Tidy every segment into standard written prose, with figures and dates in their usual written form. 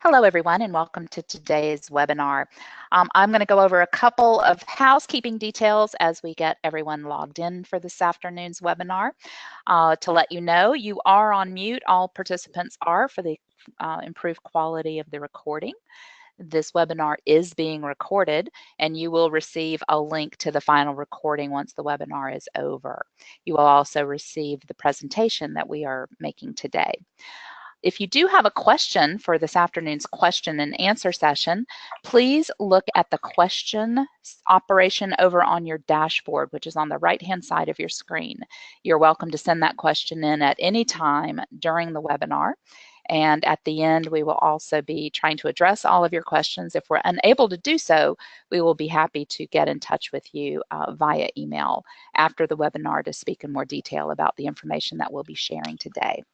Hello, everyone, and welcome to today's webinar. I'm going to go over a couple of housekeeping details as we get everyone logged in for this afternoon's webinar. To let you know, you are on mute. All participants are for the improved quality of the recording. This webinar is being recorded, and you will receive a link to the final recording once the webinar is over. You will also receive the presentation that we are making today. If you do have a question for this afternoon's question and answer session, please look at the question operation over on your dashboard, which is on the right-hand side of your screen. You're welcome to send that question in at any time during the webinar. And at the end, we will also be trying to address all of your questions. If we're unable to do so, we will be happy to get in touch with you via email after the webinar to speak in more detail about the information that we'll be sharing today.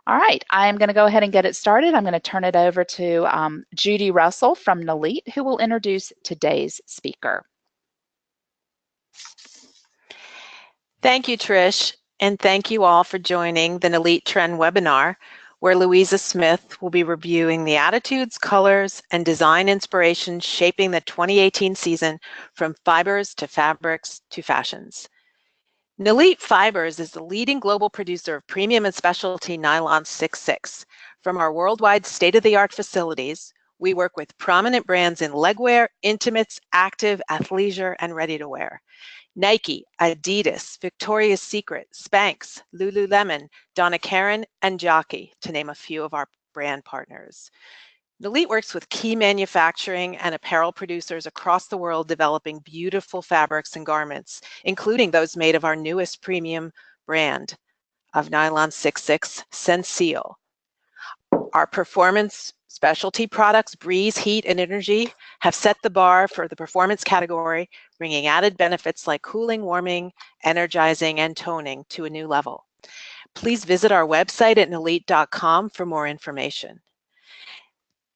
All right, I'm going to go ahead and get it started. I'm going to turn it over to Judy Russell from Nalit, who will introduce today's speaker. Thank you, Trish, and thank you all for joining the Nalit Trend webinar, where Louisa Smith will be reviewing the attitudes, colors, and design inspirations shaping the 2018 season from fibers to fabrics to fashions. Nalit Fibers is the leading global producer of premium and specialty nylon 6/6. From our worldwide state-of-the-art facilities, we work with prominent brands in legwear, intimates, active, athleisure, and ready-to-wear. Nike, Adidas, Victoria's Secret, Spanx, Lululemon, Donna Karan, and Jockey, to name a few of our brand partners. Nalit works with key manufacturing and apparel producers across the world developing beautiful fabrics and garments, including those made of our newest premium brand of nylon 6/6, Sensil. Our performance specialty products, Breeze, Heat, and Energy, have set the bar for the performance category, bringing added benefits like cooling, warming, energizing, and toning to a new level. Please visit our website at nalit.com for more information.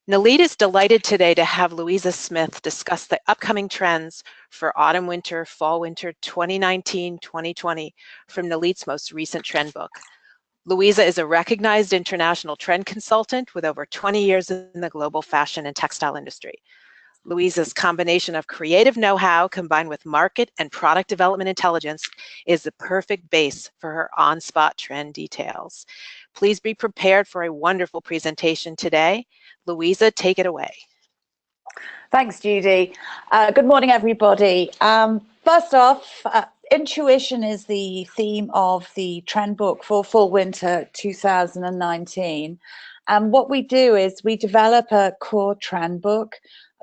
Nalit is delighted today to have Louisa Smith discuss the upcoming trends for autumn-winter, fall-winter 2019-2020 from Nalit's most recent trend book. Louisa is a recognized international trend consultant with over 20 years in the global fashion and textile industry. Louisa's combination of creative know-how combined with market and product development intelligence is the perfect base for her on-spot trend details. Please be prepared for a wonderful presentation today. Louisa, take it away. Thanks, Judy. Good morning, everybody. First off, intuition is the theme of the trend book for fall-winter 2019. And what we do is we develop a core trend book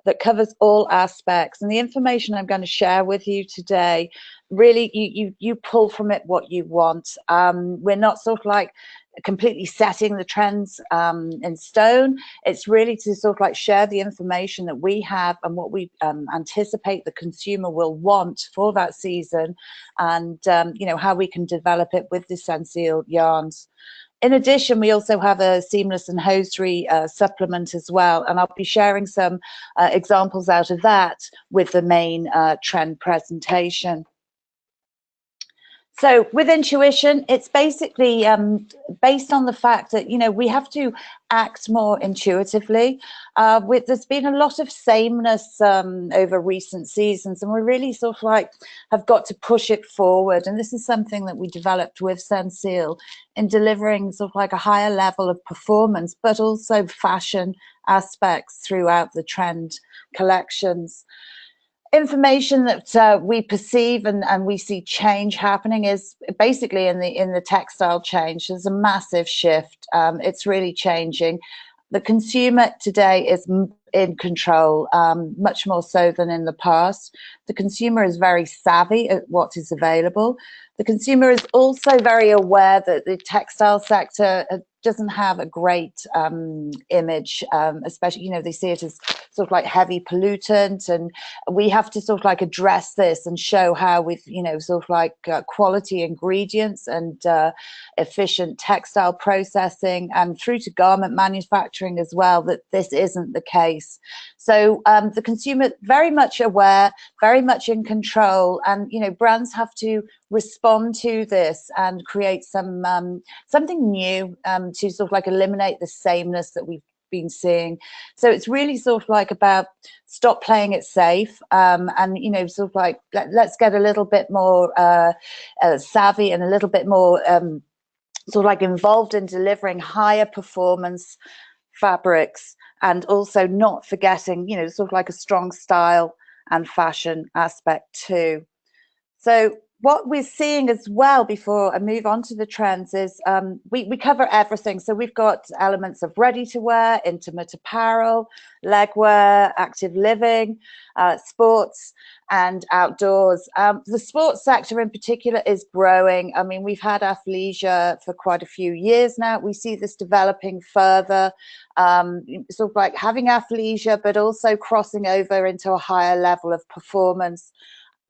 that covers all aspects. And the information I'm going to share with you today, really, you pull from it what you want. We're not sort of like completely setting the trends in stone. It's really to sort of like share the information that we have and what we anticipate the consumer will want for that season, and you know, how we can develop it with the Sensil yarns. In addition, we also have a seamless and hosiery supplement as well, and I'll be sharing some examples out of that with the main trend presentation. So with intuition, it's basically based on the fact that, you know, we have to act more intuitively. There's been a lot of sameness over recent seasons, and we really sort of like have got to push it forward. And this is something that we developed with Sensil in delivering sort of like a higher level of performance, but also fashion aspects throughout the trend collections. Information that we perceive and we see change happening is basically in the textile change. There's a massive shift. It's really changing. The consumer today is in control, much more so than in the past. The consumer is very savvy at what is available. The consumer is also very aware that the textile sector doesn't have a great image, especially, you know, they see it as sort of like heavy pollutant, and we have to sort of like address this and show how with, you know, sort of like quality ingredients and efficient textile processing and through to garment manufacturing as well, that this isn't the case. So the consumer very much aware, very much in control, and, you know, brands have to respond to this and create some something new to sort of like eliminate the sameness that we've been seeing. So it's really sort of like about stop playing it safe, and, you know, sort of like let's get a little bit more savvy and a little bit more sort of like involved in delivering higher performance fabrics, and also not forgetting, you know, sort of like a strong style and fashion aspect too. So what we're seeing as well, before I move on to the trends, is we cover everything. So we've got elements of ready to wear, intimate apparel, legwear, active living, sports and outdoors. The sports sector in particular is growing. I mean, we've had athleisure for quite a few years now. We see this developing further, sort of like having athleisure, but also crossing over into a higher level of performance.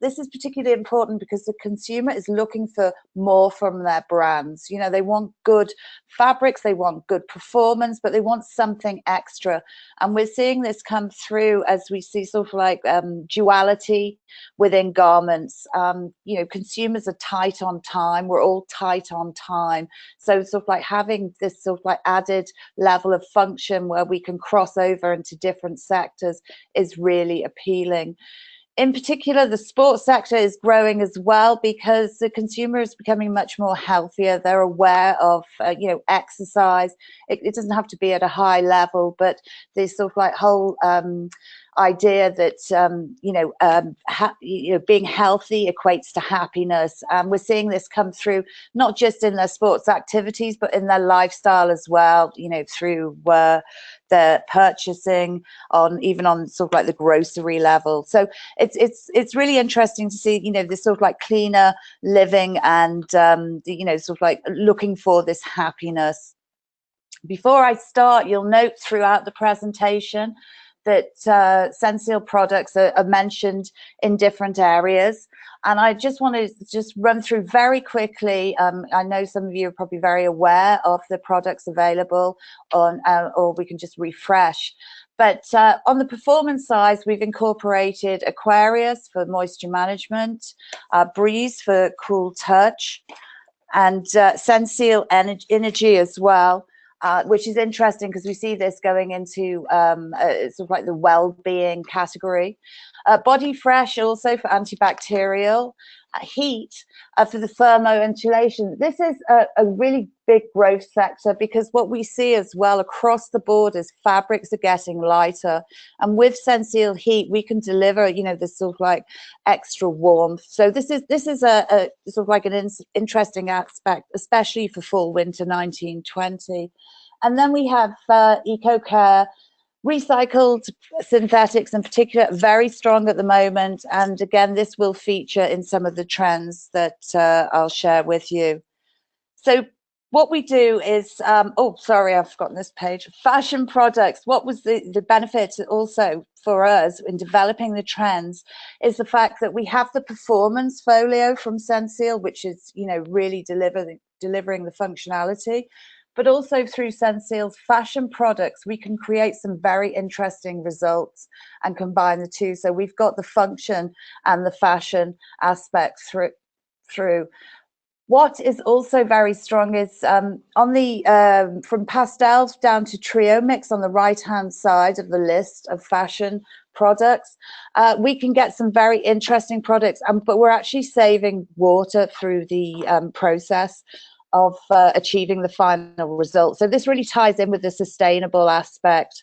This is particularly important because the consumer is looking for more from their brands. You know, they want good fabrics, they want good performance, but they want something extra. And we're seeing this come through as we see sort of like duality within garments. You know, consumers are tight on time. We're all tight on time. So sort of like having this sort of like added level of function where we can cross over into different sectors is really appealing. In particular, the sports sector is growing as well because the consumer is becoming much more healthier. They're aware of, you know, exercise. It doesn't have to be at a high level, but this sort of like whole idea that, you know, being healthy equates to happiness. And we're seeing this come through not just in their sports activities, but in their lifestyle as well, you know, through their purchasing, on even on sort of like the grocery level. So it's really interesting to see, you know, this sort of like cleaner living and, you know, sort of like looking for this happiness. Before I start, you'll note throughout the presentation that Sensil products are mentioned in different areas. And I just want to just run through very quickly. I know some of you are probably very aware of the products available on, or we can just refresh. But on the performance side, we've incorporated Aquarius for moisture management, Breeze for cool touch, and Sensil Energy as well. Which is interesting because we see this going into sort of like the well-being category. Body Fresh also for antibacterial. Heat for the thermo-insulation. This is a really big growth sector because what we see as well across the board is fabrics are getting lighter, and with Sensil Heat we can deliver, you know, this sort of like extra warmth. So this is a sort of like an interesting aspect, especially for fall winter 1920. And then we have Eco Care. Recycled synthetics in particular, very strong at the moment. And again, this will feature in some of the trends that I'll share with you. So what we do is, oh, sorry, I've forgotten this page. Fashion products. What was the benefit also for us in developing the trends is the fact that we have the performance folio from Sensil, which is, you know, really delivering the functionality. But also through Sensil's fashion products, we can create some very interesting results and combine the two. So we've got the function and the fashion aspect through. What is also very strong is on the from pastels down to trio mix on the right-hand side of the list of fashion products, we can get some very interesting products, but we're actually saving water through the process of achieving the final result. So this really ties in with the sustainable aspect.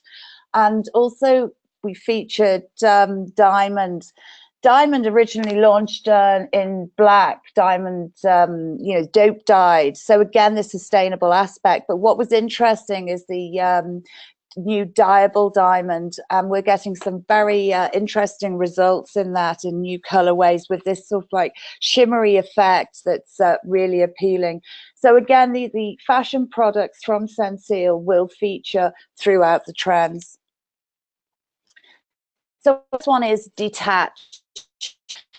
And also we featured Diamond. Diamond originally launched in black, diamond, you know, dope dyed. So again, the sustainable aspect. But what was interesting is the new dyeable diamond, and we're getting some very interesting results in that in new colorways with this sort of like shimmery effect that's really appealing. So again, the fashion products from Sensil will feature throughout the trends. So this one is Detached.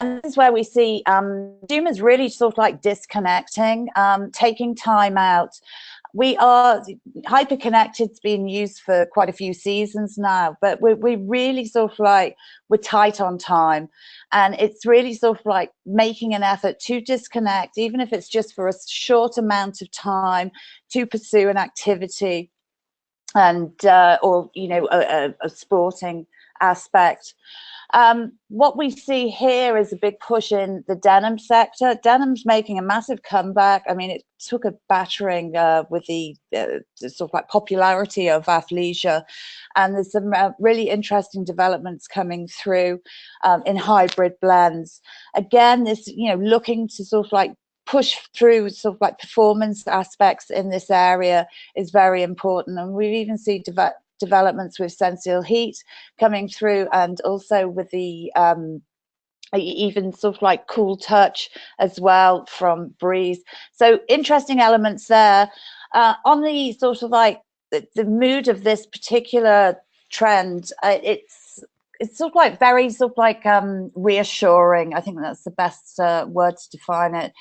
And this is where we see consumers really sort of like disconnecting, taking time out. We are hyper-connected's been used for quite a few seasons now, but we're really sort of like, we're tight on time. And it's really sort of like making an effort to disconnect, even if it's just for a short amount of time, to pursue an activity. and or a sporting aspect. What we see here is a big push in the denim sector. Denim's making a massive comeback. I mean, it took a battering with the sort of like popularity of athleisure, and there's some really interesting developments coming through in hybrid blends. Again, this looking to sort of like push through sort of like performance aspects in this area is very important, and we've even seen developments with Sensil heat coming through, and also with the even sort of like cool touch as well from Breeze. So interesting elements there. On the sort of like the mood of this particular trend, it's sort of like very sort of like reassuring. I think that's the best word to define it.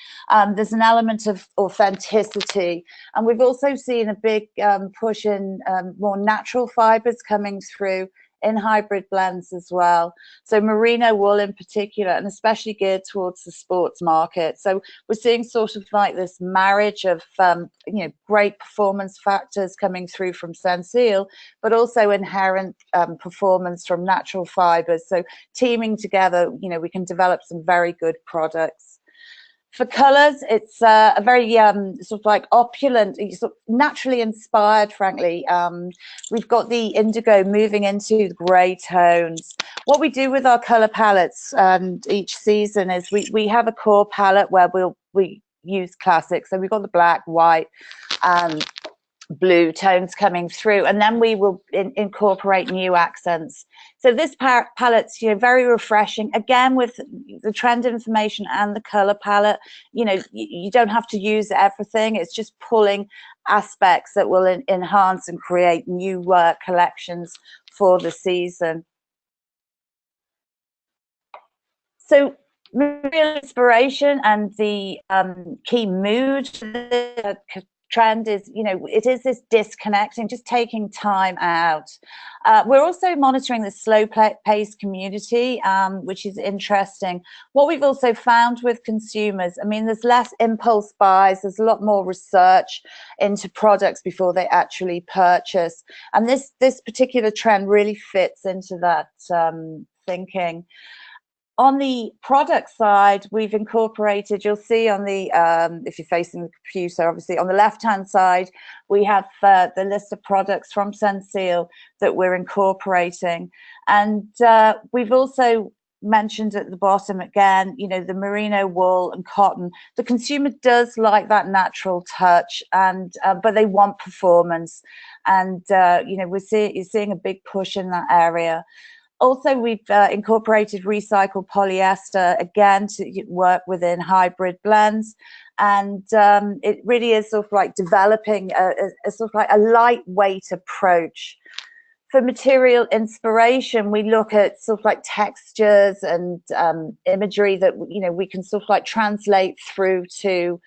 There's an element of authenticity, and we've also seen a big push in more natural fibers coming through in hybrid blends as well. So merino wool in particular, and especially geared towards the sports market. So we're seeing sort of like this marriage of great performance factors coming through from Sensil, but also inherent performance from natural fibers. So teaming together, we can develop some very good products. For colours, it's a very sort of like opulent, sort of naturally inspired, frankly. We've got the indigo moving into the grey tones. What we do with our colour palettes each season is we have a core palette where we use classics. So we've got the black, white, blue tones coming through, and then we will incorporate new accents. So this palette's very refreshing, again with the trend information and the color palette. You don't have to use everything, it's just pulling aspects that will enhance and create new collections for the season. So real inspiration and the key mood trend is, it is this disconnecting, just taking time out. We're also monitoring the slow paced community, which is interesting. What we've also found with consumers, I mean, there's less impulse buys, there's a lot more research into products before they actually purchase. And this particular trend really fits into that thinking. On the product side, we've incorporated, you'll see on the, if you're facing the computer, obviously on the left-hand side, we have the list of products from Sensil that we're incorporating. And we've also mentioned at the bottom again, the merino wool and cotton. The consumer does like that natural touch, and but they want performance. And, you're seeing a big push in that area. Also, we've incorporated recycled polyester, again, to work within hybrid blends. And it really is sort of like developing a sort of like a lightweight approach. For material inspiration, we look at sort of like textures and imagery that, we can sort of like translate through to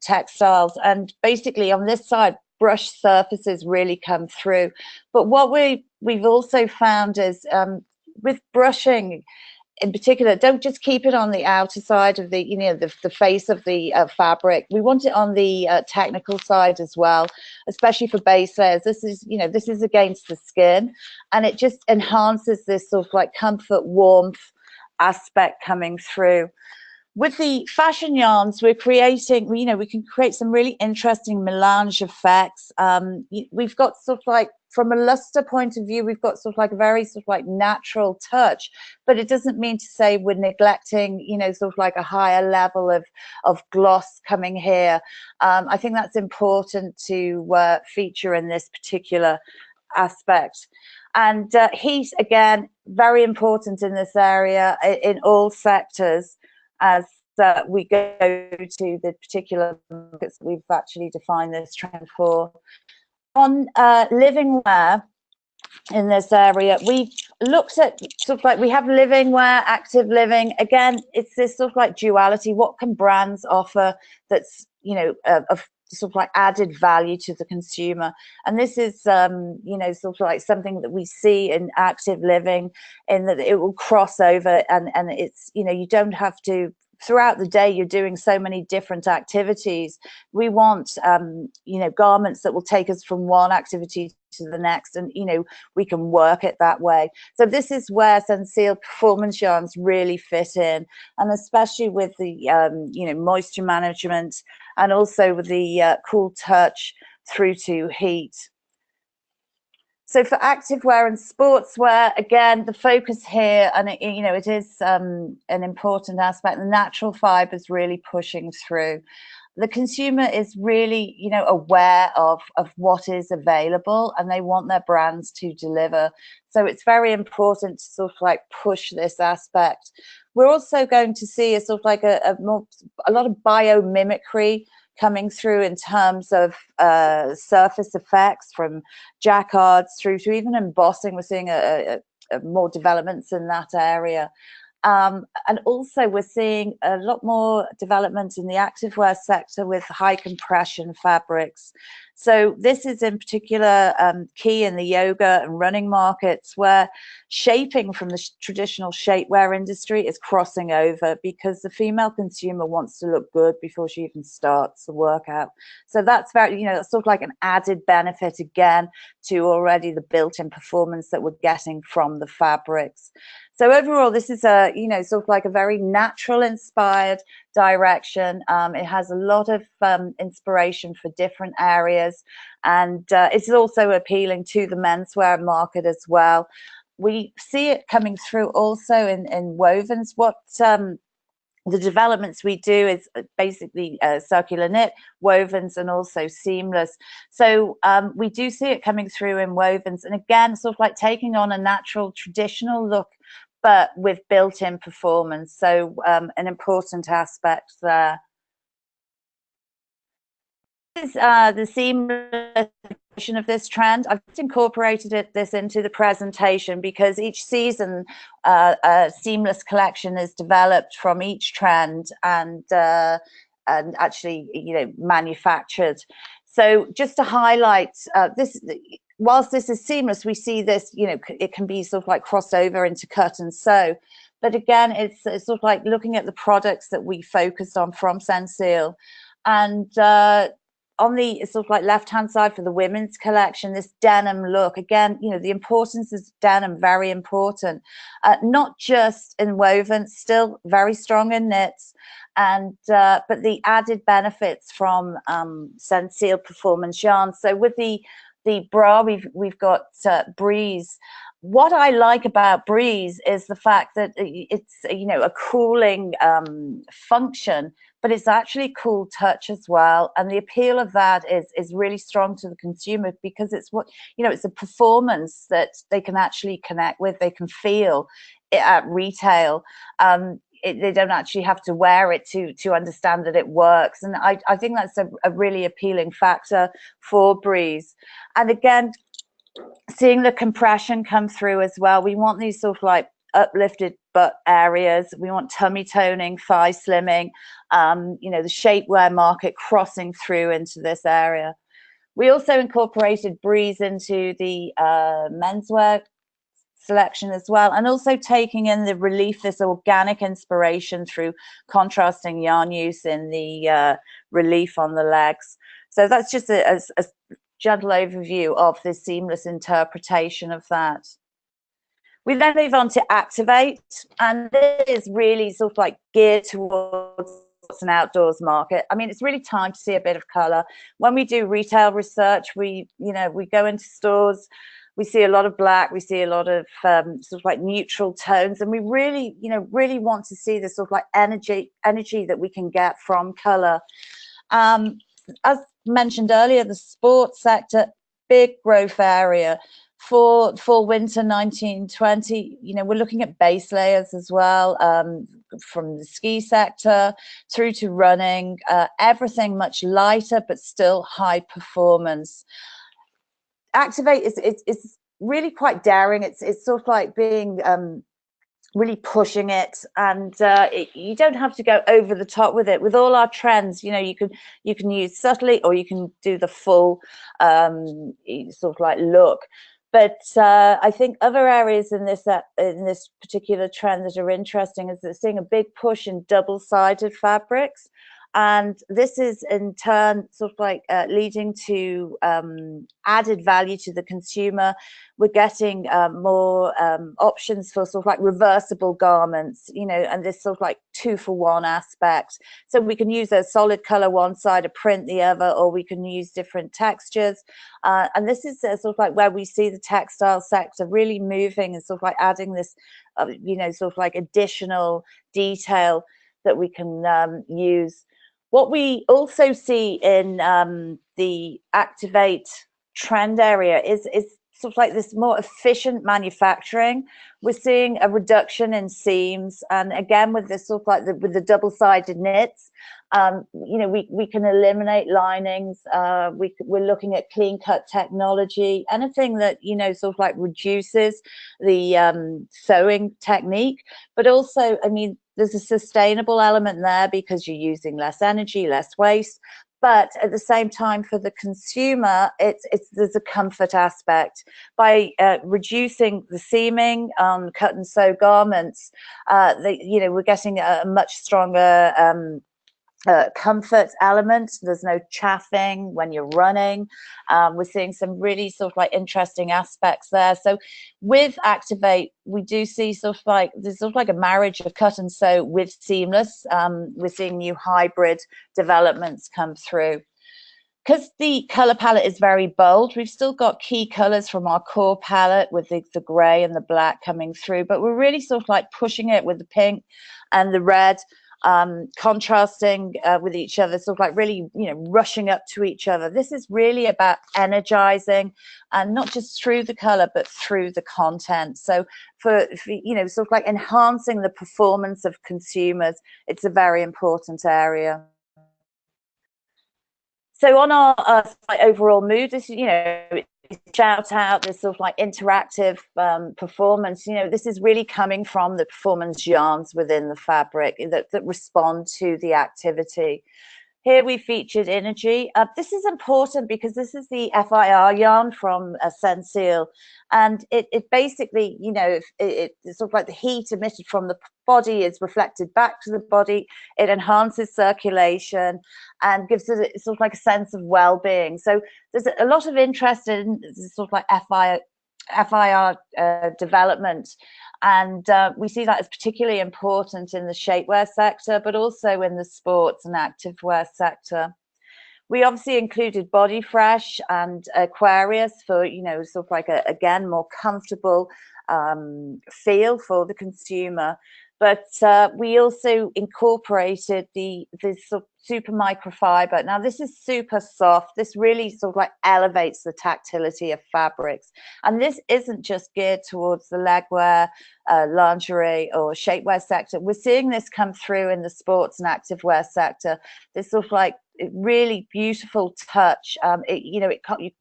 textiles. And basically on this side, brush surfaces really come through. But what we've also found is with brushing in particular, don't just keep it on the outer side of the, the face of the fabric. We want it on the technical side as well, especially for base layers. This is against the skin, and it just enhances this sort of like comfort, warmth aspect coming through. With the fashion yarns, we're creating, we can create some really interesting melange effects. We've got sort of like, from a luster point of view, we've got sort of like a very sort of like natural touch, but it doesn't mean to say we're neglecting, sort of like a higher level of gloss coming here. I think that's important to feature in this particular aspect. And heat, again, very important in this area in all sectors, as we go to the particular markets we've actually defined this trend for. On living wear in this area, we've looked at sort of like, we have living wear, active living. Again, it's this sort of like duality. What can brands offer that's, of sort of like added value to the consumer? And this is, sort of like something that we see in active living, in that it will cross over, and it's, you don't have to throughout the day you're doing so many different activities. We want garments that will take us from one activity to the next, and we can work it that way. So this is where Sensil performance yarns really fit in, and especially with the moisture management, and also with the cool touch through to heat. So for activewear and sportswear, again, the focus here, and it is an important aspect, the natural fibers really pushing through. The consumer is really, aware of what is available, and they want their brands to deliver. So it's very important to sort of like push this aspect. We're also going to see a sort of like a lot of biomimicry coming through in terms of surface effects, from jacquards through to even embossing. We're seeing more developments in that area. And also we're seeing a lot more development in the activewear sector with high compression fabrics. So this is in particular key in the yoga and running markets, where shaping from the traditional shapewear industry is crossing over, because the female consumer wants to look good before she even starts the workout. So that's very, that's sort of like an added benefit again to already the built-in performance that we're getting from the fabrics. So overall, this is a, sort of like a very natural inspired direction. It has a lot of inspiration for different areas, and it's also appealing to the menswear market as well. We see it coming through also in wovens. What the developments we do is basically circular knit, wovens, and also seamless. So we do see it coming through in wovens, and again, sort of like taking on a natural traditional look, but with built-in performance. So an important aspect there. This is the seamless version of this trend. I've just incorporated this into the presentation because each season a seamless collection is developed from each trend and actually manufactured. So just to highlight this, whilst this is seamless, we see this, it can be sort of like crossed over into cut and sew. But again, it's sort of like looking at the products that we focused on from Sensil. And on the sort of like left-hand side for the women's collection, this denim look, again, the importance of denim, very important. Not just in woven, still very strong in knits, and but the added benefits from Sensil performance yarn. So with the bra, we've got Breeze. What I like about Breeze is the fact that it's a cooling function, but it's actually cool touch as well, and the appeal of that is really strong to the consumer, because it's it's a performance that they can actually connect with, they can feel it at retail. They don't actually have to wear it to understand that it works, and I think that's a really appealing factor for Breeze. And again, seeing the compression come through as well. We want these sort of like uplifted butt areas. We want tummy toning, thigh slimming, the shapewear market crossing through into this area. We also incorporated Breeze into the menswear selection as well, and also taking in the relief, this organic inspiration through contrasting yarn use in the relief on the legs. So that's just a gentle overview of the seamless interpretation of that. We then move on to Activate, and this is really sort of like geared towards an outdoors market. I mean, it's really time to see a bit of color. When we do retail research, we go into stores, we see a lot of black, we see a lot of sort of like neutral tones, and we really want to see this sort of like energy that we can get from color. As mentioned earlier, the sports sector, big growth area for winter 1920. We're looking at base layers as well, from the ski sector through to running, everything much lighter but still high performance. Activate is really quite daring. It's sort of like being really pushing it, and you don't have to go over the top with it. With all our trends, you can use subtly, or you can do the full sort of like look. But I think other areas in this particular trend that are interesting is that seeing a big push in double-sided fabrics, and this is in turn sort of like leading to added value to the consumer. We're getting more options for sort of like reversible garments, you know, and this sort of like 2-for-1 aspect. So we can use a solid color one side, a print the other, or we can use different textures. And this is sort of like where we see the textile sector really moving and sort of like adding this, you know, sort of like additional detail that we can use. What we also see in the Activate trend area is sort of like this more efficient manufacturing. We're seeing a reduction in seams, and again with this sort of like with the double-sided knits, you know, we can eliminate linings. We're looking at clean cut technology, anything that, you know, sort of like reduces the sewing technique, but also, I mean, there's a sustainable element there because you're using less energy, less waste. But at the same time, for the consumer, there's a comfort aspect by reducing the seaming on cut and sew garments. You know, we're getting a much stronger comfort element. There's no chaffing when you're running. We're seeing some really sort of like interesting aspects there. So with Activate, we do see sort of like there's sort of like a marriage of cut and sew with seamless. We're seeing new hybrid developments come through. Because the color palette is very bold, we've still got key colors from our core palette with the gray and the black coming through, but we're really sort of like pushing it with the pink and the red, contrasting with each other, sort of like really, you know, rushing up to each other. This is really about energizing, and not just through the color, but through the content. So for you know, sort of like enhancing the performance of consumers, it's a very important area. So on our overall mood, this, you know, shout out, this sort of like interactive performance, you know, this is really coming from the performance yarns within the fabric that respond to the activity. Here we featured Energy. This is important because this is the FIR yarn from Sensil, and it basically, you know, it's sort of like the heat emitted from the body is reflected back to the body. It enhances circulation and gives it sort of like a sense of well-being. So there's a lot of interest in sort of like FIR development. And we see that as particularly important in the shapewear sector, but also in the sports and activewear sector. We obviously included Body Fresh and Aquarius for, you know, sort of like again, more comfortable feel for the consumer. But we also incorporated the sort of super microfiber. Now this is super soft. This really sort of like elevates the tactility of fabrics. And this isn't just geared towards the legwear, lingerie or shapewear sector. We're seeing this come through in the sports and activewear sector. This sort of like really beautiful touch. You know,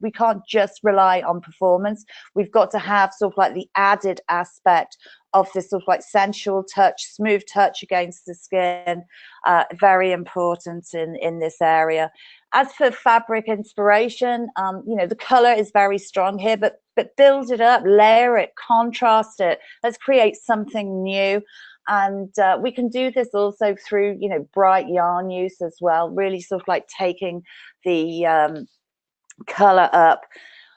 we can't just rely on performance. We've got to have sort of like the added aspect of this sort of like sensual touch, smooth touch against the skin. Very important in this area. As for fabric inspiration, you know, the color is very strong here, but build it up, layer it, contrast it. Let's create something new. And we can do this also through, you know, bright yarn use as well, really sort of like taking the color up.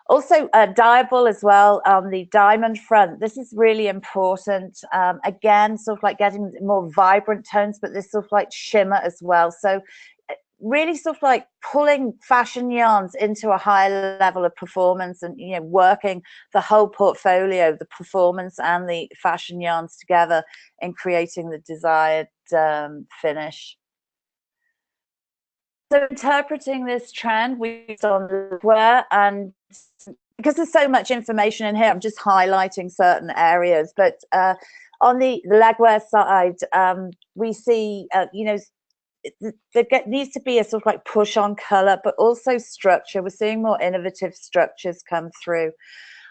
Also dyeable as well on the diamond front. This is really important. Again, sort of like getting more vibrant tones, but this sort of like shimmer as well. So really sort of like pulling fashion yarns into a higher level of performance, and, you know, working the whole portfolio, the performance and the fashion yarns together in creating the desired finish. So interpreting this trend, we on the wear, and because there's so much information in here, I'm just highlighting certain areas. But on the legwear side, we see, you know, there needs to be a sort of like push on color, but also structure. We're seeing more innovative structures come through.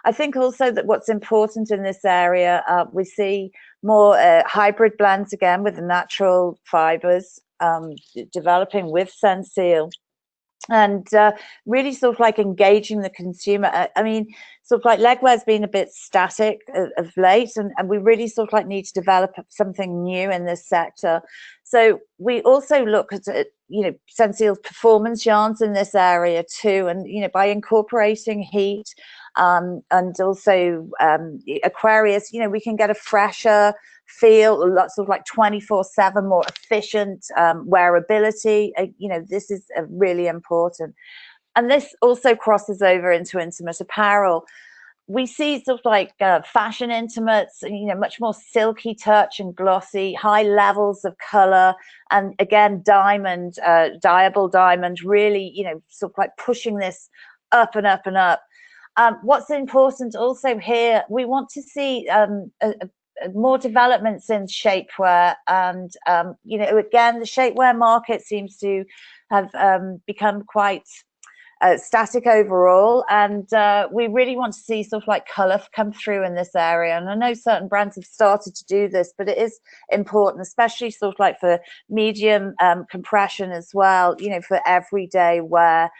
I think also that what's important in this area, we see more hybrid blends again with the natural fibers developing with Sensil. and really sort of like engaging the consumer. I mean, sort of like legwear's been a bit static of late, and we really sort of like need to develop something new in this sector. So we also look at, you know, Sensil's performance yarns in this area too, and, you know, by incorporating heat and also Aquarius, you know, we can get a fresher feel, lots of like 24/7, more efficient wearability. You know, this is really important. And this also crosses over into intimate apparel. We see sort of like fashion intimates, you know, much more silky touch and glossy, high levels of color, and again, diamond, dyeable diamond, really, you know, sort of like pushing this up and up and up. What's important also here, we want to see more developments in shapewear, and you know, again, the shapewear market seems to have become quite static overall, and we really want to see sort of like color come through in this area. And I know certain brands have started to do this, but it is important, especially sort of like for medium compression as well, you know, for everyday wear.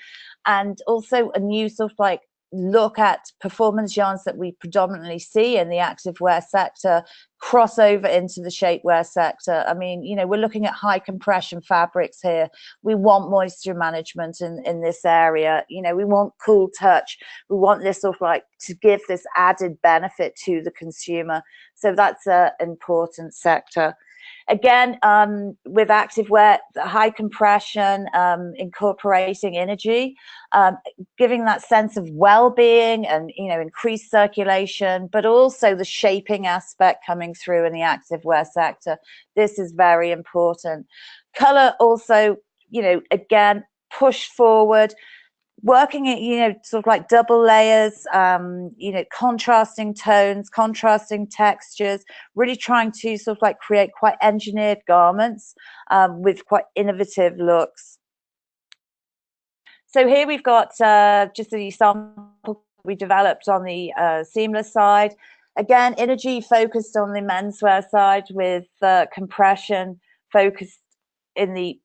And also a new sort of like look at performance yarns that we predominantly see in the activewear sector cross over into the shapewear sector. I mean, you know, we're looking at high compression fabrics here. We want moisture management in this area. You know, we want cool touch. We want this sort of like to give this added benefit to the consumer. So that's an important sector. Again, with activewear, the high compression, incorporating energy, giving that sense of well-being and, you know, increased circulation, but also the shaping aspect coming through in the activewear sector. This is very important. Color also, you know, again, push forward, working at, you know, sort of like double layers, you know, contrasting tones, contrasting textures, really trying to sort of like create quite engineered garments with quite innovative looks. So here we've got just the sample we developed on the seamless side. Again, energy focused on the menswear side, with compression focused in the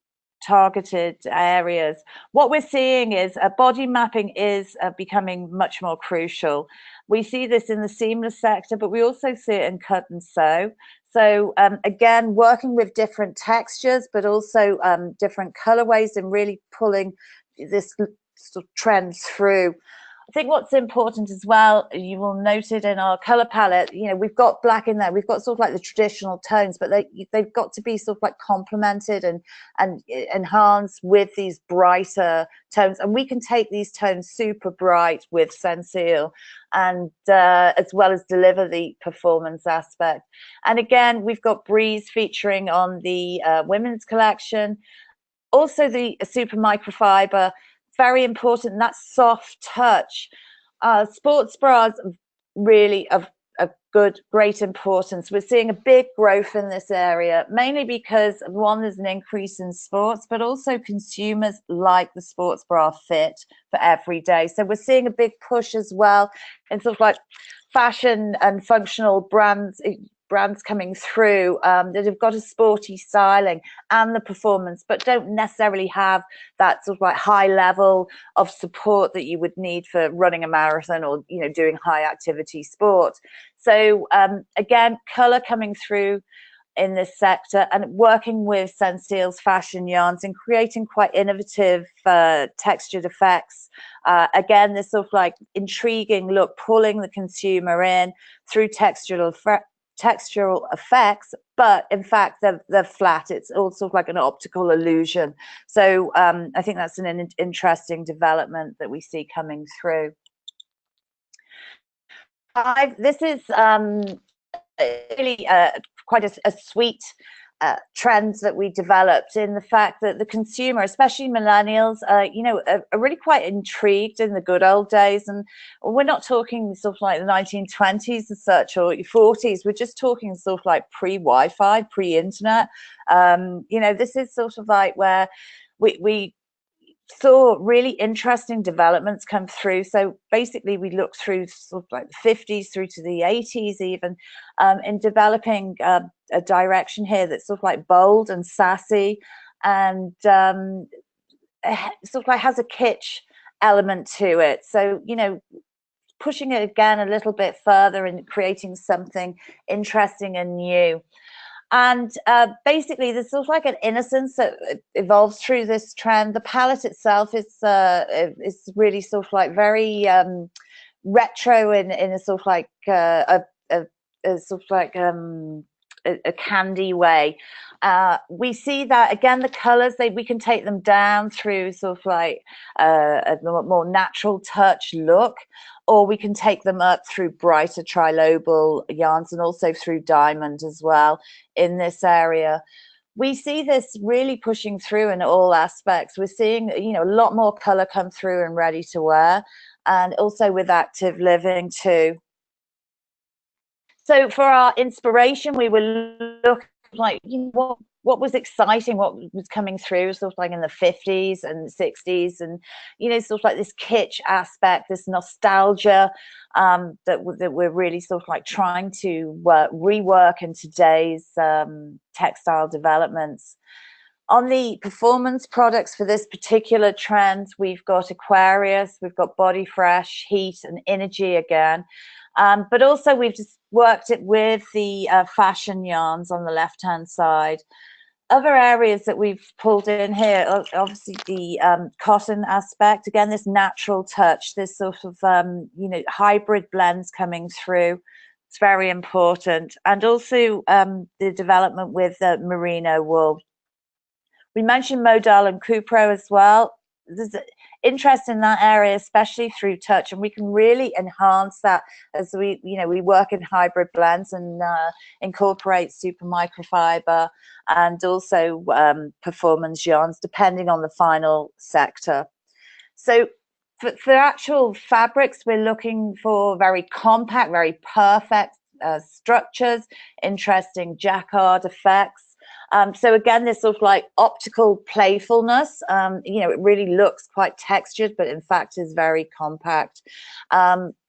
targeted areas. What we're seeing is body mapping is becoming much more crucial. We see this in the seamless sector, but we also see it in cut and sew. So again, working with different textures, but also different colorways, and really pulling this sort of trend through. I think what's important as well, you will note it in our color palette, you know, we've got black in there, we've got sort of like the traditional tones, but they've got to be sort of like complemented and enhanced with these brighter tones. And we can take these tones super bright with Sensil, and as well as deliver the performance aspect. And again, we've got Breeze featuring on the women's collection. Also the super microfiber, very important, that soft touch. Sports bras really of great importance. We're seeing a big growth in this area, mainly because one, there's an increase in sports, but also consumers like the sports bra fit for every day. So we're seeing a big push as well in sort of like fashion and functional brands coming through that have got a sporty styling and the performance, but don't necessarily have that sort of like high level of support that you would need for running a marathon or, you know, doing high activity sport. So again, color coming through in this sector, and working with Sensil's fashion yarns and creating quite innovative textured effects. Again, this sort of like intriguing look, pulling the consumer in through textural effects, but in fact they're flat. It's also like an optical illusion. So I think that's an interesting development that we see coming through. This is really quite a sweet trends that we developed, in the fact that the consumer, especially millennials, you know, are really quite intrigued in the good old days. And we're not talking sort of like the 1920s as such, or 40s. We're just talking sort of like pre-Wi-Fi, pre-internet. You know, this is sort of like where we saw really interesting developments come through. So basically we looked through sort of like the 50s through to the 80s even, in developing a direction here that's sort of like bold and sassy, and sort of like has a kitsch element to it. So, you know, pushing it again a little bit further and creating something interesting and new. And basically, there's sort of like an innocence that evolves through this trend. The palette itself is really sort of like very retro in a sort of like a sort of like a candy way. We see that again, the colors, we can take them down through sort of like a more natural touch look, or we can take them up through brighter trilobal yarns and also through diamond as well in this area. We see this really pushing through in all aspects. We're seeing, you know, a lot more color come through and ready to wear, and also with active living too. So for our inspiration, we were looking like, you know, what was exciting, what was coming through sort of like in the 50s and 60s, and, you know, sort of like this kitsch aspect, this nostalgia that we're really sort of like trying to rework in today's textile developments. On the performance products for this particular trend, we've got Aquarius, we've got Body Fresh, Heat, and Energy again. But also we've just worked it with the fashion yarns on the left-hand side. Other areas that we've pulled in here, obviously the cotton aspect, again, this natural touch, this sort of, you know, hybrid blends coming through. It's very important. And also the development with merino wool. We mentioned Modal and Cupro as well. There's interest in that area, especially through touch, and we can really enhance that as we, you know, we work in hybrid blends and incorporate super microfiber and also performance yarns, depending on the final sector. So for actual fabrics, we're looking for very compact, very perfect structures, interesting jacquard effects. So again, this sort of like optical playfulness, you know, it really looks quite textured, but in fact is very compact.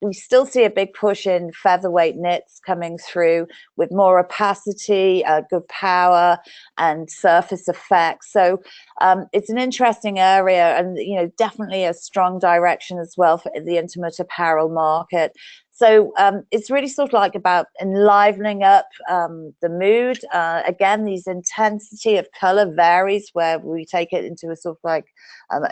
We still see a big push in featherweight knits coming through with more opacity, good power, and surface effects. So it's an interesting area, and, you know, definitely a strong direction as well for the intimate apparel market. So it's really sort of like about enlivening up the mood. Again, these intensity of color varies, where we take it into a sort of like,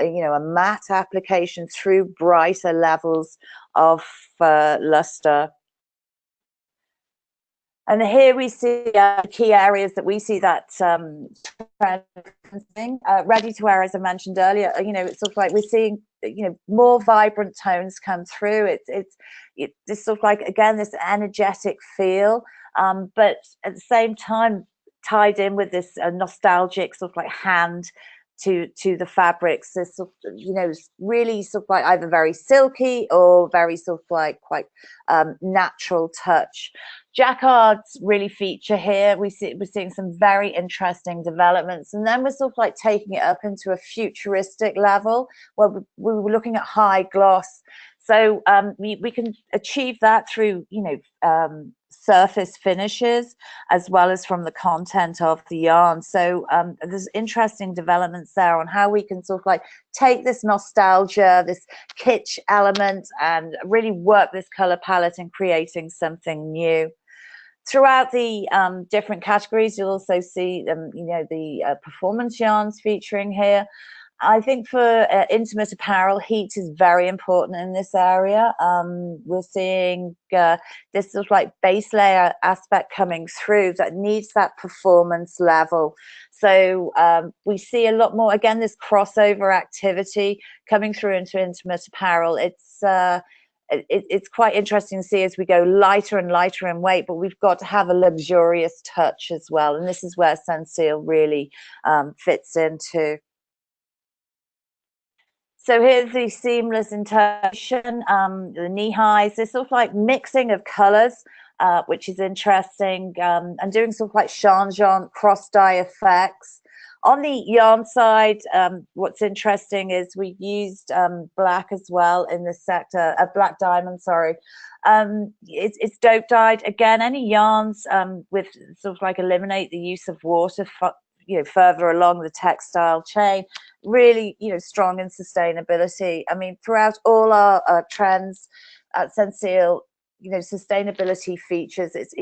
you know, a matte application through brighter levels of luster. And here we see key areas that we see that trend. Ready to wear, as I mentioned earlier, you know, it's sort of like we're seeing, you know, more vibrant tones come through. It's sort of like, again, this energetic feel, but at the same time tied in with this nostalgic sort of like hand to the fabrics. This sort of, you know, really sort of like either very silky or very sort of like quite natural touch. Jacquards really feature here. We're seeing some very interesting developments, and then we're sort of like taking it up into a futuristic level where we were looking at high gloss. So we can achieve that through, you know, surface finishes as well as from the content of the yarn. So there's interesting developments there on how we can sort of like take this nostalgia, this kitsch element, and really work this color palette in creating something new. Throughout the different categories, you'll also see you know, the performance yarns featuring here. I think for intimate apparel, heat is very important in this area. We're seeing this sort of like base layer aspect coming through that needs that performance level. So we see a lot more, again, this crossover activity coming through into intimate apparel. It's quite interesting to see as we go lighter and lighter in weight, but we've got to have a luxurious touch as well. And this is where Sensil really fits into. So here's the seamless integration, the knee highs, this sort of like mixing of colors, which is interesting, and doing sort of like changeant cross dye effects. On the yarn side, what's interesting is we've used black as well in this sector, black diamond, sorry. It's dope dyed. Again, any yarns with sort of like eliminate the use of water further along the textile chain, really, strong in sustainability. I mean, throughout all our trends at Sensil, sustainability features. It's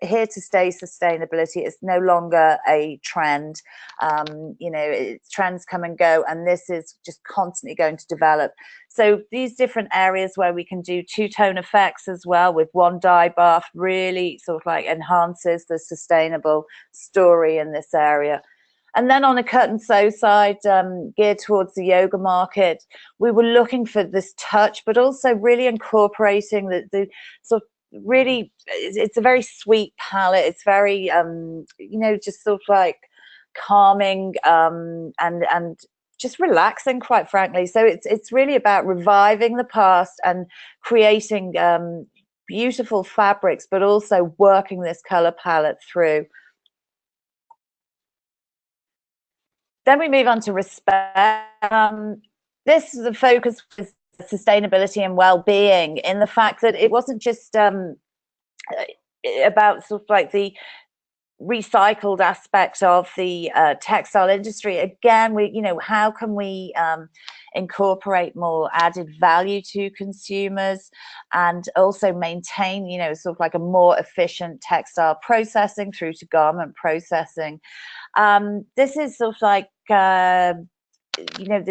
here to stay. Sustainability. It's no longer a trend. Trends come and go, and this is just constantly going to develop. So these different areas where we can do two-tone effects as well with one dye bath really sort of like enhances the sustainable story in this area. And then on the cut and sew side, geared towards the yoga market, we were looking for this touch, but also really incorporating the sort of really, it's a very sweet palette. It's very, just sort of like calming and just relaxing, quite frankly. So it's really about reviving the past and creating beautiful fabrics, but also working this color palette through. Then we move on to respect. This is the focus with sustainability and well-being, in the fact that it wasn't just about sort of like the recycled aspect of the textile industry. Again, how can we incorporate more added value to consumers and also maintain, sort of like a more efficient textile processing through to garment processing. This is sort of like the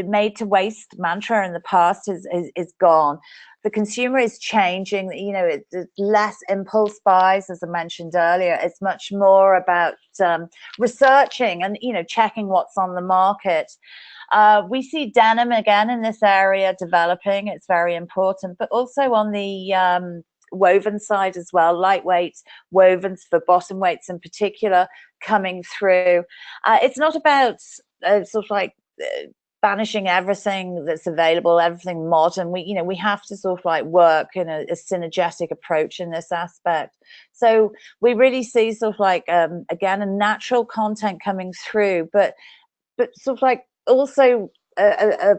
made to waste mantra in the past is gone. The consumer is changing. It's less impulse buys, as I mentioned earlier. It's much more about researching and checking what's on the market. We see denim again in this area developing. It's very important, but also on the woven side as well, lightweight wovens for bottom weights in particular coming through. It's not about sort of like banishing everything that's available, everything modern. We have to sort of like work in a synergetic approach in this aspect. So we really see sort of like again a natural content coming through, but sort of like also a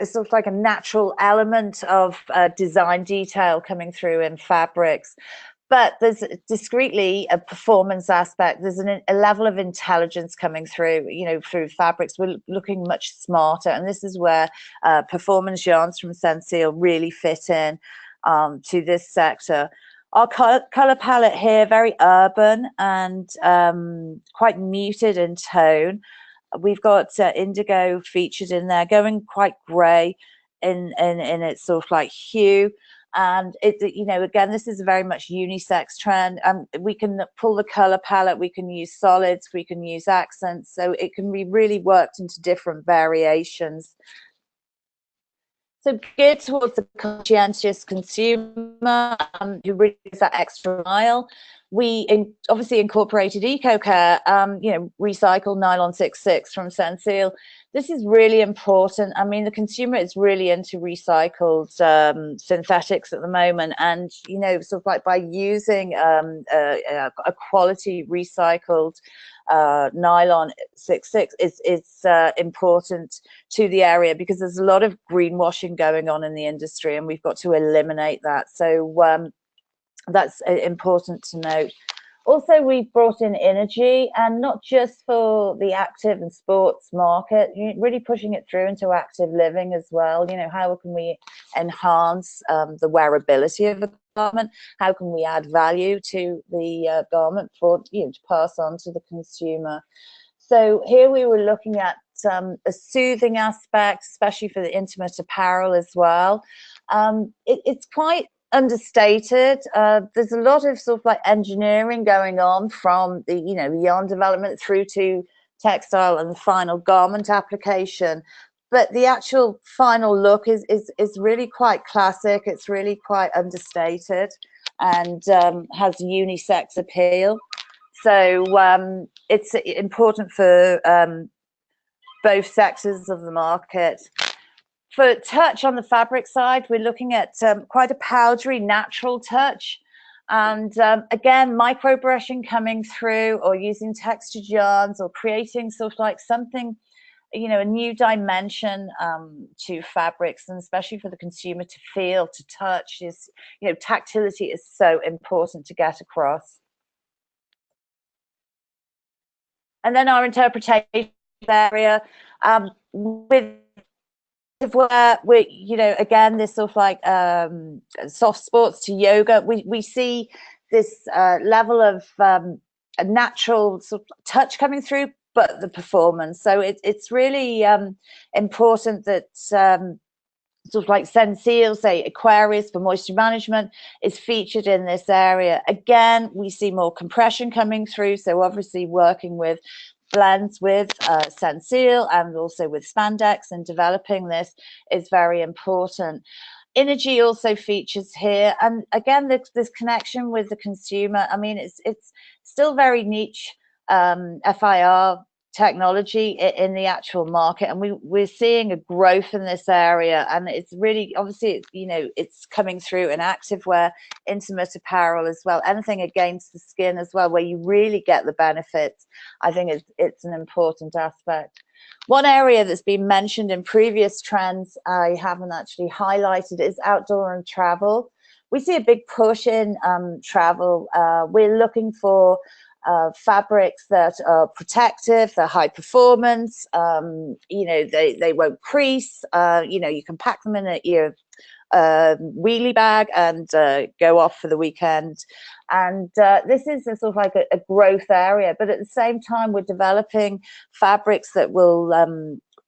sort of like a natural element of design detail coming through in fabrics. But there's discreetly a performance aspect. There's a level of intelligence coming through, through fabrics. We're looking much smarter. And this is where performance yarns from Sensil really fit in to this sector. Our color palette here, very urban and quite muted in tone. We've got indigo featured in there, going quite grey in its sort of like hue. And again, this is a very much unisex trend. We can pull the color palette, we can use solids, we can use accents, so it can be really worked into different variations. So geared towards the conscientious consumer who really is that extra mile. We obviously incorporated EcoCare, recycled nylon 66 from Sensil. This is really important. I mean, the consumer is really into recycled synthetics at the moment, and sort of like by using a quality recycled nylon 66 is important to the area, because there's a lot of greenwashing going on in the industry, and we've got to eliminate that. So that's important to note. Also, we've brought in energy, and not just for the active and sports market, really pushing it through into active living as well. How can we enhance the wearability of the garment? How can we add value to the garment for to pass on to the consumer? So here we were looking at a soothing aspect, especially for the intimate apparel as well. It's quite understated. There's a lot of sort of like engineering going on from the yarn development through to textile and the final garment application, but the actual final look is really quite classic. It's really quite understated and has unisex appeal. So it's important for both sectors of the market. For touch on the fabric side, we're looking at quite a powdery, natural touch. And again, micro brushing coming through, or using textured yarns, or creating sort of like something, a new dimension to fabrics, and especially for the consumer to feel, to touch. Is tactility is so important to get across. And then our interpretation area, with where we, you know, again, this sort of like soft sports to yoga, we see this level of a natural sort of touch coming through, but the performance. So it's really important that sort of like Sensil, say Aquarius for moisture management, is featured in this area. Again, we see more compression coming through, so obviously working with blends with Sensil and also with spandex, and developing this is very important. Energy also features here, and again, this connection with the consumer. I mean, it's still very niche FIR technology in the actual market, and we're seeing a growth in this area, and it's really, obviously, you know, it's coming through in activewear, intimate apparel as well, anything against the skin as well, where you really get the benefits. I think it's an important aspect. One area that's been mentioned in previous trends I haven't actually highlighted is outdoor and travel. We see a big push in travel. We're looking for fabrics that are protective, they're high performance, you know, they won't crease, you know, you can pack them in your wheelie bag and go off for the weekend. And this is a sort of like a growth area, but at the same time we're developing fabrics that will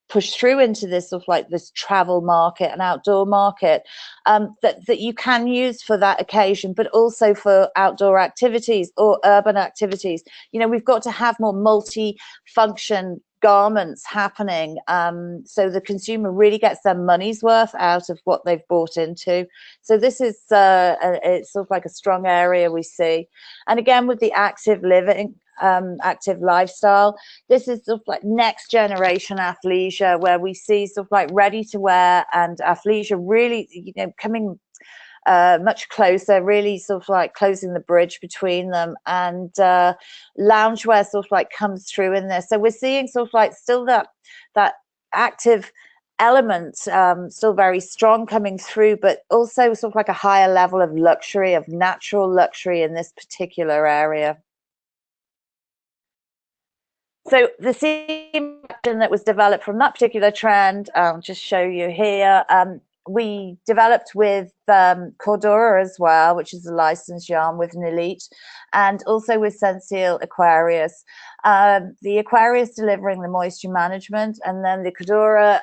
push through into this sort of like this travel market and outdoor market, that you can use for that occasion, but also for outdoor activities or urban activities. You know, we've got to have more multi-function garments happening, so the consumer really gets their money's worth out of what they've bought into. So this is it's sort of like a strong area we see. And again, with the active living, active lifestyle, this is sort of like next generation athleisure, where we see sort of like ready to wear and athleisure really, you know, coming much closer, really sort of like closing the bridge between them, and loungewear sort of like comes through in this. So we're seeing sort of like still that active element still very strong coming through, but also sort of like a higher level of luxury, of natural luxury in this particular area. So the theme that was developed from that particular trend, I'll just show you here. We developed with Cordura as well, which is a licensed yarn with an Elite, and also with Sensil Aquarius. The Aquarius delivering the moisture management, and then the Cordura,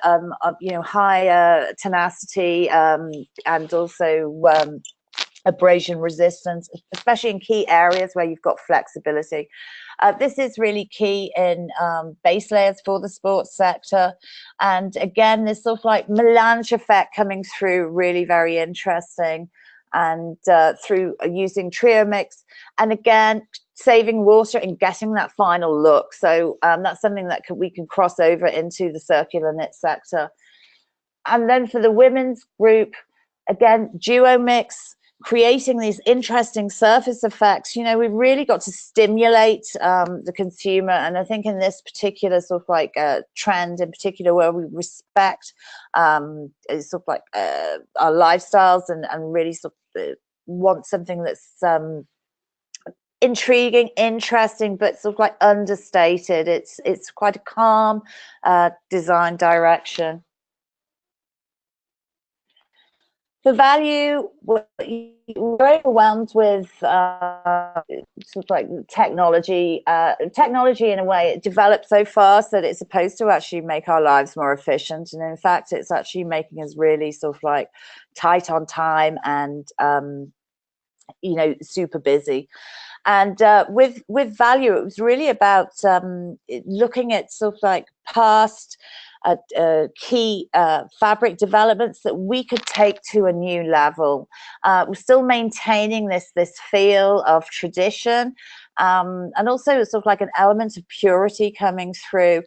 you know, higher tenacity, and also abrasion resistance, especially in key areas where you've got flexibility. This is really key in base layers for the sports sector. And again, this sort of like melange effect coming through, really very interesting. And through using trio mix, and again, saving water and getting that final look. So that's something that we can cross over into the circular knit sector. And then for the women's group, again, duo mix, creating these interesting surface effects. You know, we've really got to stimulate the consumer, and I think in this particular sort of like trend in particular, where we respect sort of like our lifestyles, and really sort of want something that's intriguing, interesting, but sort of like understated. It's quite a calm design direction. For value, we're overwhelmed with sort of like technology. Technology, in a way, it developed so fast that it's supposed to actually make our lives more efficient. And in fact, it's actually making us really sort of like tight on time and, you know, super busy. And with value, it was really about looking at sort of like past key fabric developments that we could take to a new level. We're still maintaining this feel of tradition, and also sort of like an element of purity coming through.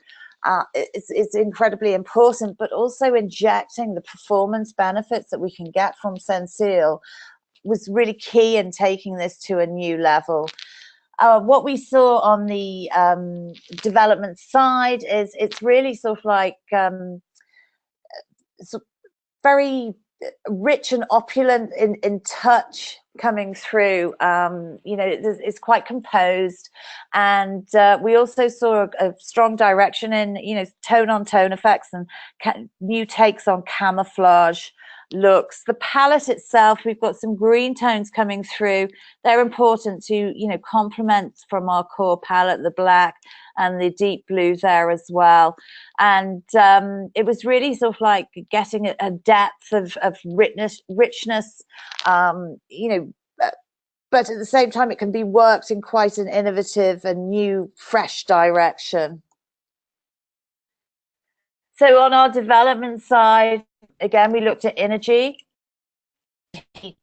It's incredibly important, but also injecting the performance benefits that we can get from Sensil was really key in taking this to a new level. What we saw on the development side is it's really sort of like very rich and opulent in touch coming through. You know, it's quite composed, and we also saw a strong direction in, you know, tone on tone effects and new takes on camouflage looks. The palette itself, we've got some green tones coming through. They're important to, you know, complement from our core palette, the black and the deep blue there as well. And it was really sort of like getting a depth of richness, you know, but at the same time, it can be worked in quite an innovative and new, fresh direction. So on our development side, again, we looked at energy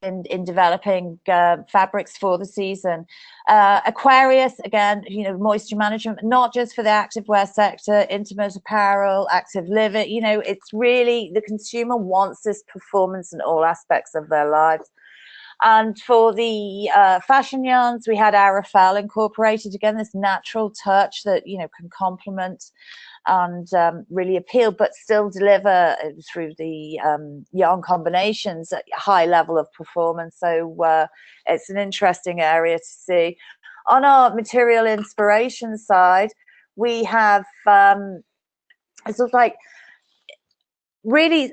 in developing fabrics for the season. Aquarius, again, you know, moisture management, not just for the activewear sector, intimate apparel, active living, you know, it's really, the consumer wants this performance in all aspects of their lives. And for the fashion yarns, we had Arafel incorporated, again, this natural touch that, you know, can complement and really appeal, but still deliver through the yarn combinations at a high level of performance. So it's an interesting area to see. On our material inspiration side, we have sort of like really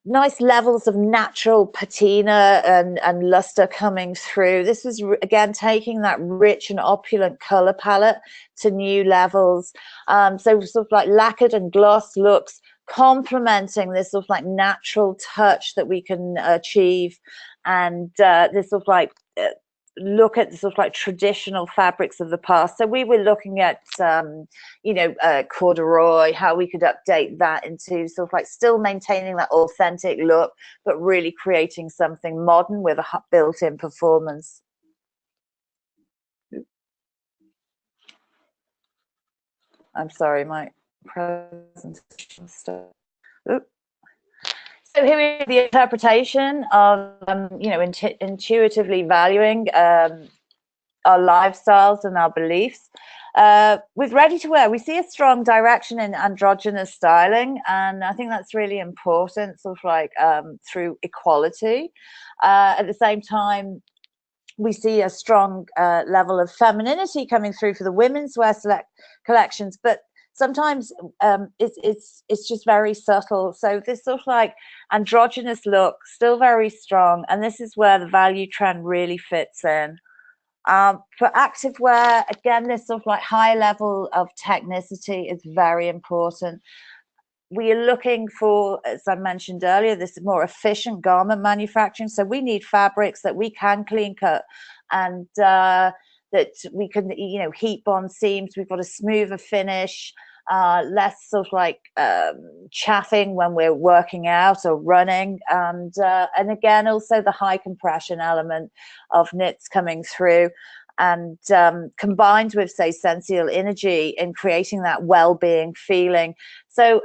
nice levels of natural patina and luster coming through. This is again taking that rich and opulent color palette to new levels. So sort of like lacquered and gloss looks, complementing this sort of like natural touch that we can achieve, and this sort of like look at the sort of like traditional fabrics of the past. So we were looking at, you know, corduroy, how we could update that into sort of like still maintaining that authentic look, but really creating something modern with a built-in performance. I'm sorry, my presentation stuff. So here we have the interpretation of, you know, intuitively valuing our lifestyles and our beliefs. With ready-to-wear, we see a strong direction in androgynous styling, and I think that's really important, sort of like through equality. At the same time, we see a strong level of femininity coming through for the women's wear collections, but sometimes it's just very subtle. So this sort of like androgynous look, still very strong, and this is where the value trend really fits in. For activewear, again, this sort of like high level of technicity is very important. We are looking for, as I mentioned earlier, this more efficient garment manufacturing. So we need fabrics that we can clean cut and that we can, you know, heat bond seams. We've got a smoother finish, less sort of like chaffing when we're working out or running, and again also the high compression element of knits coming through, and combined with, say, Sensil energy in creating that well-being feeling. So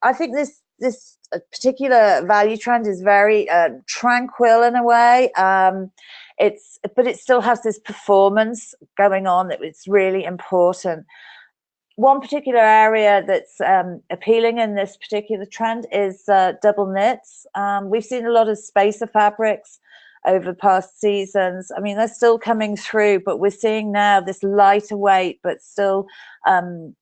I think this particular value trend is very tranquil in a way. But it still has this performance going on that it's really important. One particular area that's appealing in this particular trend is double knits. We've seen a lot of spacer fabrics over past seasons. I mean, they're still coming through, but we're seeing now this lighter weight, but still sort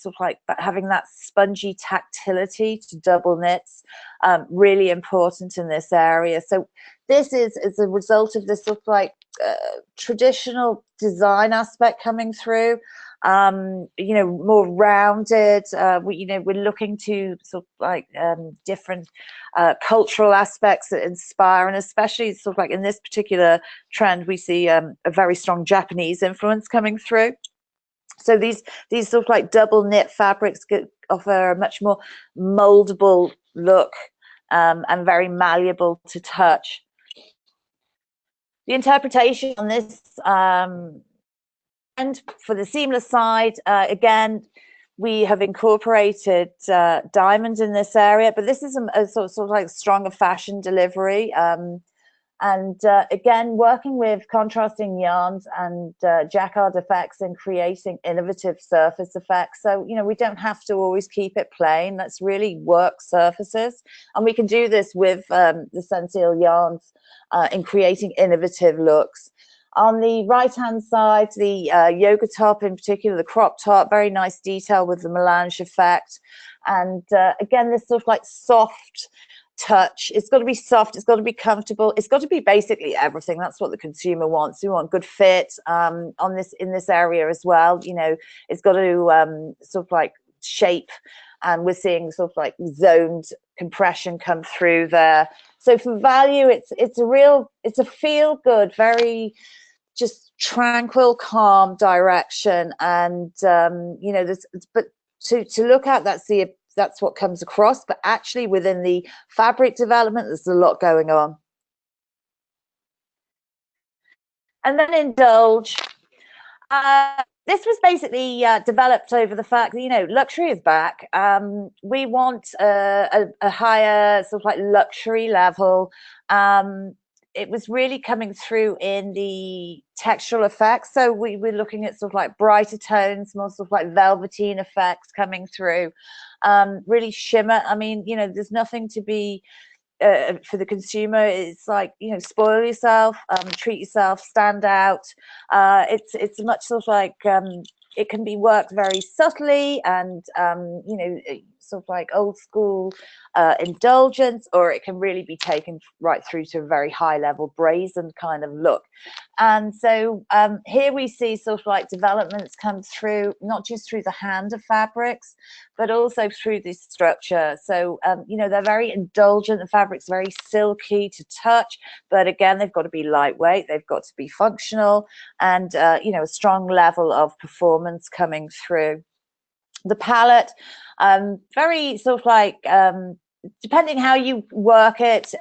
of like having that spongy tactility to double knits, really important in this area. So this is as a result of this sort of like traditional design aspect coming through. You know, more rounded. You know, we're looking to sort of like different cultural aspects that inspire, and especially sort of like in this particular trend, we see a very strong Japanese influence coming through. So these sort of like double knit fabrics offer a much more moldable look and very malleable to touch. The interpretation on this. And for the seamless side, again, we have incorporated diamonds in this area, but this is a sort of like stronger fashion delivery. And again, working with contrasting yarns and jacquard effects and creating innovative surface effects. So, you know, we don't have to always keep it plain. Let's really work surfaces. And we can do this with the Sensil yarns in creating innovative looks. On the right-hand side, the yoga top, in particular, the crop top, very nice detail with the melange effect. And again, this sort of like soft touch. It's got to be soft, it's got to be comfortable, it's got to be basically everything. That's what the consumer wants. We want good fit on this, in this area as well. You know, it's got to sort of like shape, and we're seeing sort of like zoned compression come through there. So for value, it's a feel good, very just tranquil, calm direction. And you know, this, but to look at, that's what comes across, but actually within the fabric development, there's a lot going on. And then Indulge. This was basically developed over the fact that, you know, luxury is back. We want a higher sort of like luxury level. It was really coming through in the textural effects. So we're looking at sort of like brighter tones, more sort of like velveteen effects coming through. Really shimmer. I mean, you know, there's nothing to be for the consumer. It's like, you know, spoil yourself, treat yourself, stand out. It's much sort of like it can be worked very subtly and you know, sort of like old school indulgence, or it can really be taken right through to a very high level brazen kind of look. And so here we see sort of like developments come through, not just through the hand of fabrics, but also through this structure. So, you know, they're very indulgent. The fabric's very silky to touch, but again, they've got to be lightweight. They've got to be functional, and, you know, a strong level of performance coming through. The palette, very sort of like, depending how you work it,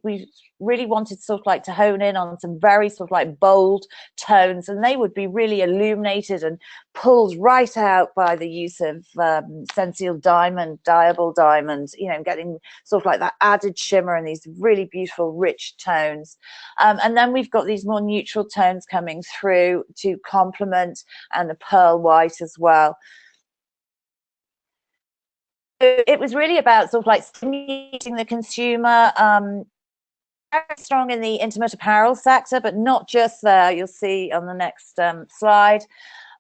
we really wanted sort of like to hone in on some very sort of like bold tones, and they would be really illuminated and pulled right out by the use of Sensil diamond, dyeable diamond, you know, getting sort of like that added shimmer and these really beautiful rich tones. And then we've got these more neutral tones coming through to complement, and the pearl white as well. It was really about sort of like stimulating the consumer, very strong in the intimate apparel sector, but not just there. You'll see on the next slide.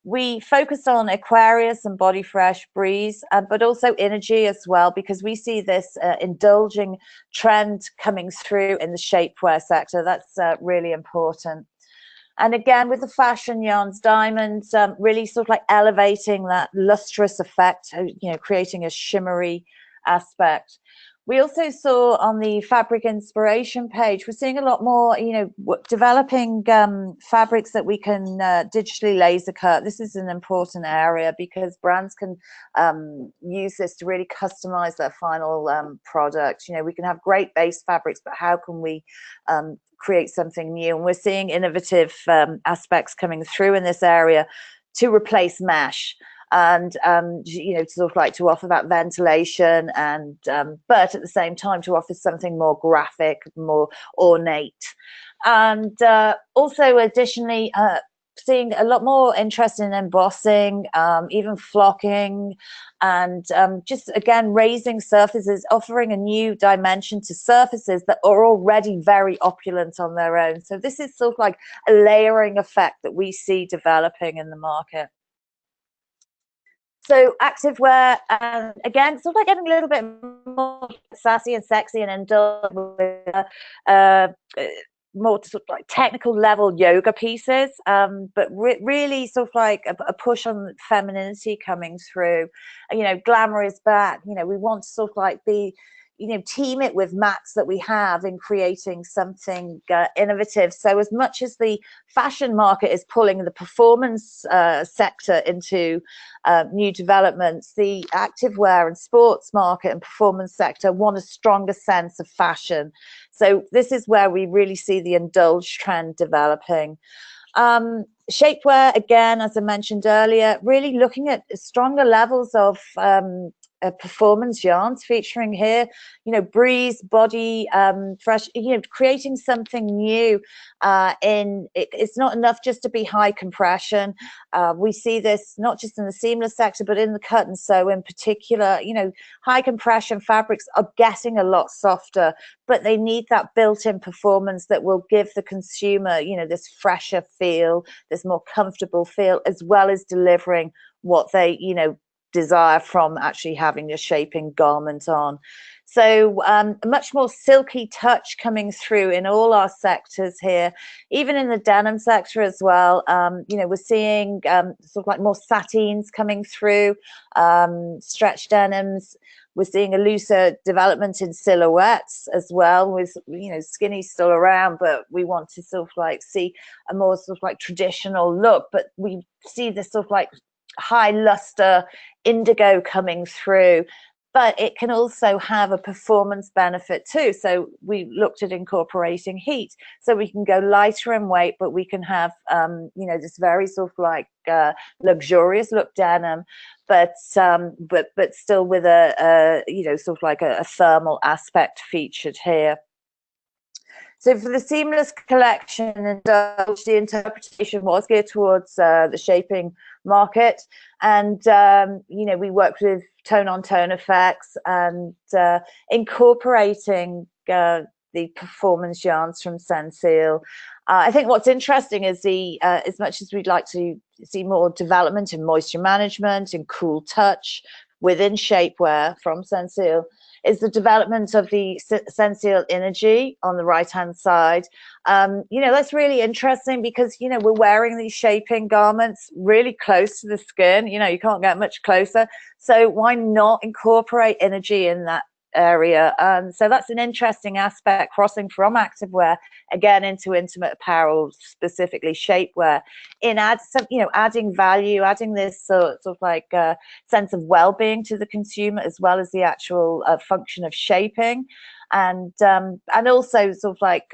We focused on Aquarius and Body Fresh Breeze, but also energy as well, because we see this indulging trend coming through in the shapewear sector. That's really important. And again, with the fashion yarns, diamonds, really sort of like elevating that lustrous effect, you know, creating a shimmery aspect. We also saw on the fabric inspiration page, we're seeing a lot more, you know, developing fabrics that we can digitally laser cut. This is an important area because brands can use this to really customize their final product. You know, we can have great base fabrics, but how can we create something new? And we're seeing innovative aspects coming through in this area to replace mesh, and you know, sort of like to offer that ventilation, and but at the same time to offer something more graphic, more ornate. And also additionally seeing a lot more interest in embossing, even flocking, and just again raising surfaces, offering a new dimension to surfaces that are already very opulent on their own. So this is sort of like a layering effect that we see developing in the market. So activewear, again, sort of like getting a little bit more sassy and sexy and indulge with more sort of like technical level yoga pieces, but really sort of like a push on femininity coming through. You know, glamour is back. You know, we want to sort of like be, you know, team it with mats that we have in creating something innovative. So as much as the fashion market is pulling the performance sector into new developments, the activewear and sports market and performance sector want a stronger sense of fashion. So this is where we really see the indulge trend developing. Shapewear, again, as I mentioned earlier, really looking at stronger levels of performance yarns featuring here, you know, breeze, body, fresh, you know, creating something new. It's not enough just to be high compression. We see this not just in the seamless sector, but in the cut and sew in particular. You know, high compression fabrics are getting a lot softer, but they need that built-in performance that will give the consumer, you know, this fresher feel, this more comfortable feel, as well as delivering what they, you know, desire from actually having a shaping garment on. So a much more silky touch coming through in all our sectors here, even in the denim sector as well. You know, we're seeing sort of like more satins coming through, stretch denims. We're seeing a looser development in silhouettes as well, with, you know, skinny still around, but we want to sort of like see a more sort of like traditional look. But we see this sort of like high luster indigo coming through, but it can also have a performance benefit too. So we looked at incorporating heat, so we can go lighter in weight, but we can have you know, this very sort of like luxurious look denim, but still with a you know, sort of like a thermal aspect featured here. So for the seamless collection, Indulge, the interpretation was geared towards the shaping market, and you know, we worked with tone-on-tone effects and incorporating the performance yarns from Sensil. I think what's interesting is as much as we'd like to see more development in moisture management and cool touch within shapewear from Sensil, is the development of the Sensil Energy on the right-hand side. You know, that's really interesting because, you know, we're wearing these shaping garments really close to the skin. You know, you can't get much closer. So why not incorporate energy in that area? So that's an interesting aspect, crossing from activewear again into intimate apparel, specifically shapewear, in adding value, adding this sort of like sense of well-being to the consumer, as well as the actual function of shaping, and also sort of like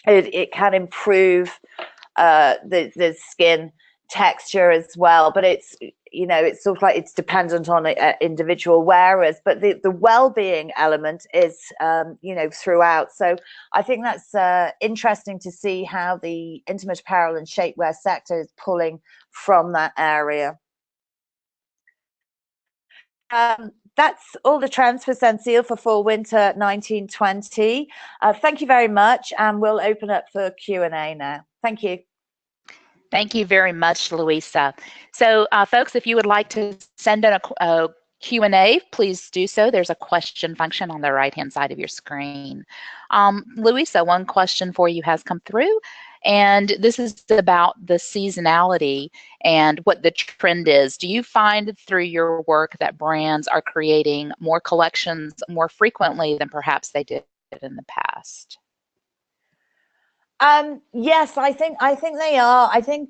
it can improve the skin texture as well, but it's, you know, it's sort of like it's dependent on individual wearers, but the well-being element is you know, throughout. So I think that's interesting to see how the intimate apparel and shapewear sector is pulling from that area. That's all the trends for Sensil for fall winter 1920. Thank you very much, and we'll open up for Q&A now. Thank you. Thank you very much, Louisa. So folks, if you would like to send in a Q&A, please do so. There's a question function on the right-hand side of your screen. Louisa, one question for you has come through, and this is about the seasonality and what the trend is. Do you find through your work that brands are creating more collections more frequently than perhaps they did in the past? Yes, I think they are. I think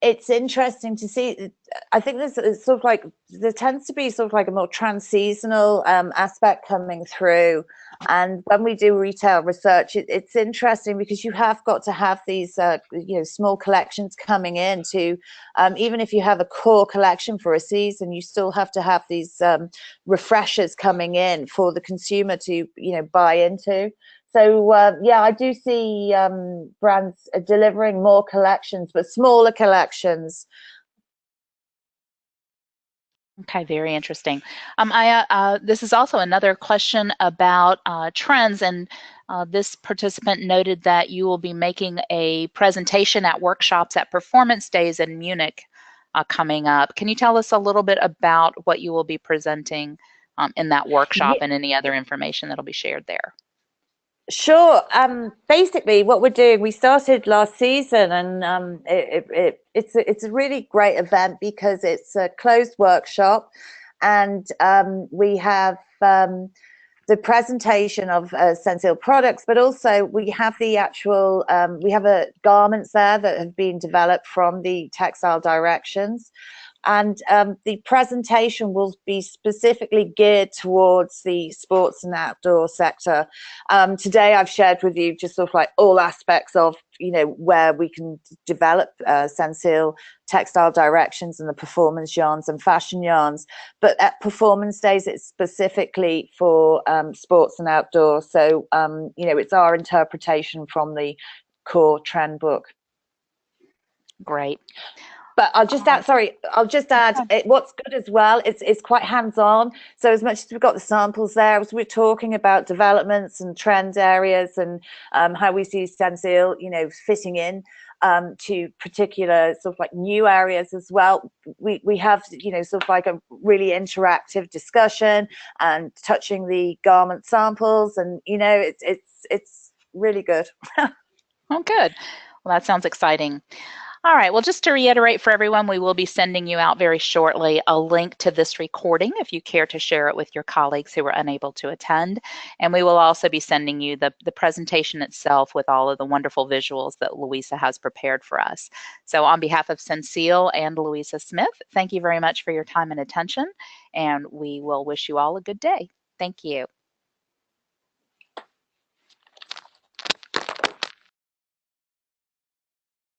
it's interesting to see. I think there's sort of like, there tends to be sort of like a more trans-seasonal aspect coming through. And when we do retail research, it's interesting because you have got to have these you know, small collections coming in to, even if you have a core collection for a season, you still have to have these refreshers coming in for the consumer to, you know, buy into. So yeah, I do see brands delivering more collections, but smaller collections. Okay, very interesting. This is also another question about trends, and this participant noted that you will be making a presentation at workshops at Performance Days in Munich coming up. Can you tell us a little bit about what you will be presenting in that workshop, and any other information that'll be shared there? Sure. Basically, what we're doing, we started last season, and it's a really great event because it's a closed workshop, and we have the presentation of Sensil products, but also we have the actual we have garments there that have been developed from the textile directions. and the presentation will be specifically geared towards the sports and outdoor sector. Today I've shared with you just sort of like all aspects of, you know, where we can develop Sensil textile directions and the performance yarns and fashion yarns, but at Performance Days it's specifically for sports and outdoor. So you know, it's our interpretation from the core trend book. Great. But I'll just add, sorry, I'll just add, what's good as well, it's quite hands-on. So as much as we've got the samples there, as we're talking about developments and trend areas and how we see Sensil, you know, fitting in to particular sort of like new areas as well. We have, you know, sort of like a really interactive discussion and touching the garment samples, and, you know, it's really good. Oh, good. Well, that sounds exciting. All right, well, just to reiterate for everyone, we will be sending you out very shortly a link to this recording if you care to share it with your colleagues who were unable to attend. And we will also be sending you the presentation itself with all of the wonderful visuals that Louisa has prepared for us. So on behalf of Sensil and Louisa Smith, thank you very much for your time and attention, and we will wish you all a good day. Thank you.